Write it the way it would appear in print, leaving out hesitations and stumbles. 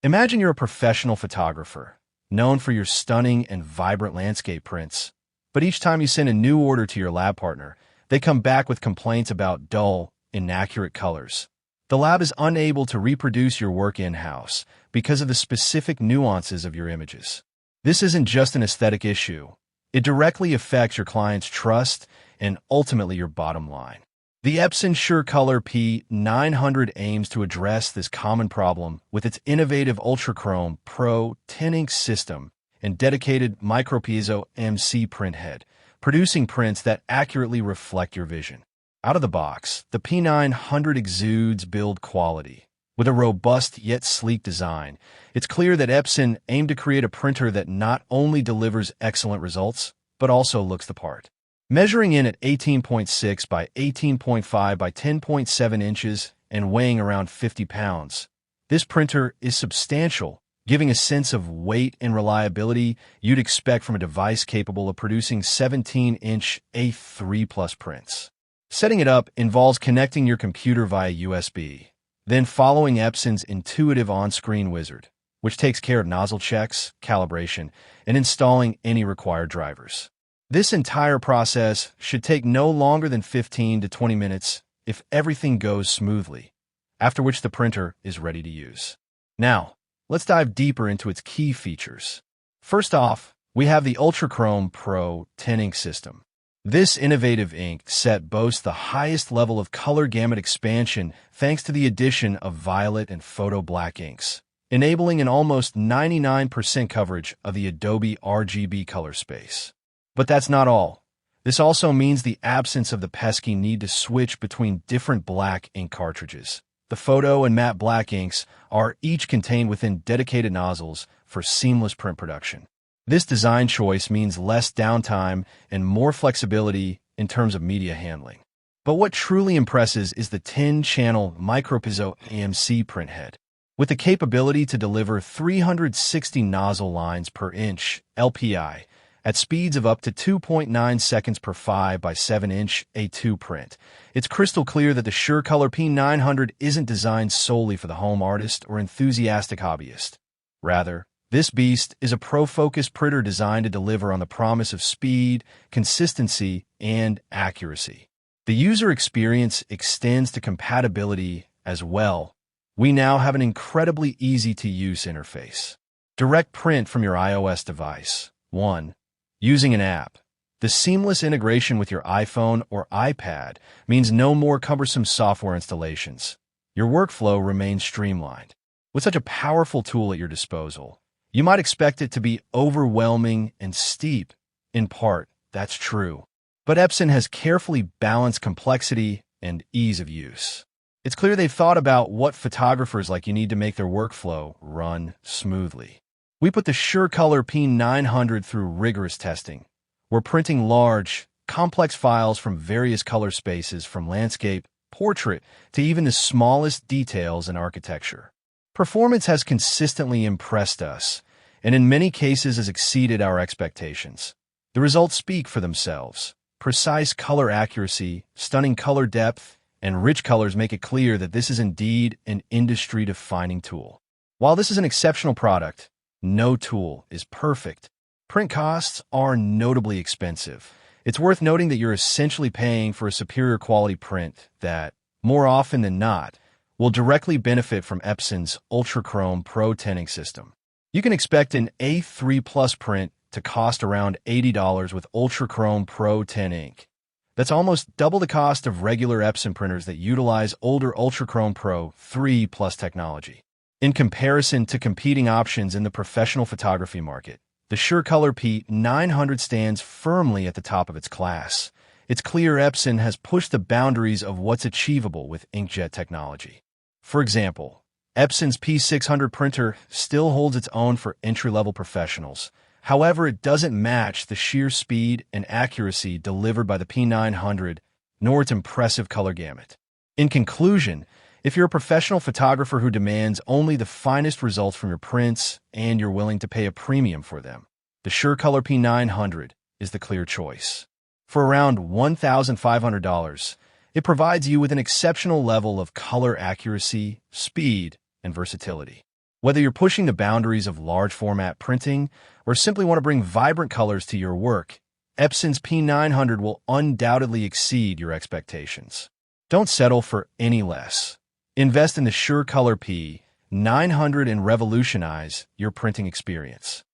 Imagine you're a professional photographer, known for your stunning and vibrant landscape prints. But each time you send a new order to your lab partner, they come back with complaints about dull, inaccurate colors. The lab is unable to reproduce your work in-house because of the specific nuances of your images. This isn't just an aesthetic issue. It directly affects your client's trust and ultimately your bottom line. The Epson SureColor P900 aims to address this common problem with its innovative UltraChrome PRO10 Ink system and dedicated MicroPiezo AMC printhead, producing prints that accurately reflect your vision. Out of the box, the P900 exudes build quality. With a robust yet sleek design, it's clear that Epson aimed to create a printer that not only delivers excellent results, but also looks the part. Measuring in at 18.6 by 18.5 by 10.7 inches and weighing around 50 pounds, this printer is substantial, giving a sense of weight and reliability you'd expect from a device capable of producing 17-inch A3+ prints. Setting it up involves connecting your computer via USB, then following Epson's intuitive on-screen wizard, which takes care of nozzle checks, calibration, and installing any required drivers. This entire process should take no longer than 15 to 20 minutes if everything goes smoothly, after which the printer is ready to use. Now, let's dive deeper into its key features. First off, we have the UltraChrome PRO10 Ink system. This innovative ink set boasts the highest level of color gamut expansion thanks to the addition of violet and photo black inks, enabling an almost 99% coverage of the Adobe RGB color space. But that's not all. This also means the absence of the pesky need to switch between different black ink cartridges. The photo and matte black inks are each contained within dedicated nozzles for seamless print production. This design choice means less downtime and more flexibility in terms of media handling. But what truly impresses is the 10-channel MicroPiezo AMC printhead. With the capability to deliver 360 nozzle lines per inch (LPI) at speeds of up to 2.9 seconds per 5 by 7 inch A2 print, it's crystal clear that the SureColor P900 isn't designed solely for the home artist or enthusiastic hobbyist. Rather, this beast is a pro-focused printer designed to deliver on the promise of speed, consistency, and accuracy. The user experience extends to compatibility as well. We now have an incredibly easy-to-use interface. Direct print from your iOS device. 1. Using an app. The seamless integration with your iPhone or iPad means no more cumbersome software installations. Your workflow remains streamlined. With such a powerful tool at your disposal, you might expect it to be overwhelming and steep. In part, that's true. But Epson has carefully balanced complexity and ease of use. It's clear they've thought about what photographers like you need to make their workflow run smoothly. We put the SureColor P900 through rigorous testing. We're printing large, complex files from various color spaces from landscape, portrait, to even the smallest details in architecture. Performance has consistently impressed us, and in many cases has exceeded our expectations. The results speak for themselves. Precise color accuracy, stunning color depth, and rich colors make it clear that this is indeed an industry-defining tool. While this is an exceptional product, no tool is perfect. Print costs are notably expensive. It's worth noting that you're essentially paying for a superior quality print that, more often than not, will directly benefit from Epson's UltraChrome PRO10 Ink system. You can expect an A3+ print to cost around $80 with UltraChrome PRO10 Ink. That's almost double the cost of regular Epson printers that utilize older UltraChrome Pro 3+ technology. In comparison to competing options in the professional photography market, the SureColor P900 stands firmly at the top of its class. It's clear Epson has pushed the boundaries of what's achievable with inkjet technology. For example, Epson's P600 printer still holds its own for entry-level professionals. However, it doesn't match the sheer speed and accuracy delivered by the P900, nor its impressive color gamut. In conclusion, if you're a professional photographer who demands only the finest results from your prints and you're willing to pay a premium for them, the SureColor P900 is the clear choice. For around $1,500, it provides you with an exceptional level of color accuracy, speed, and versatility. Whether you're pushing the boundaries of large format printing or simply want to bring vibrant colors to your work, Epson's P900 will undoubtedly exceed your expectations. Don't settle for any less. Invest in the SureColor P900 and revolutionize your printing experience.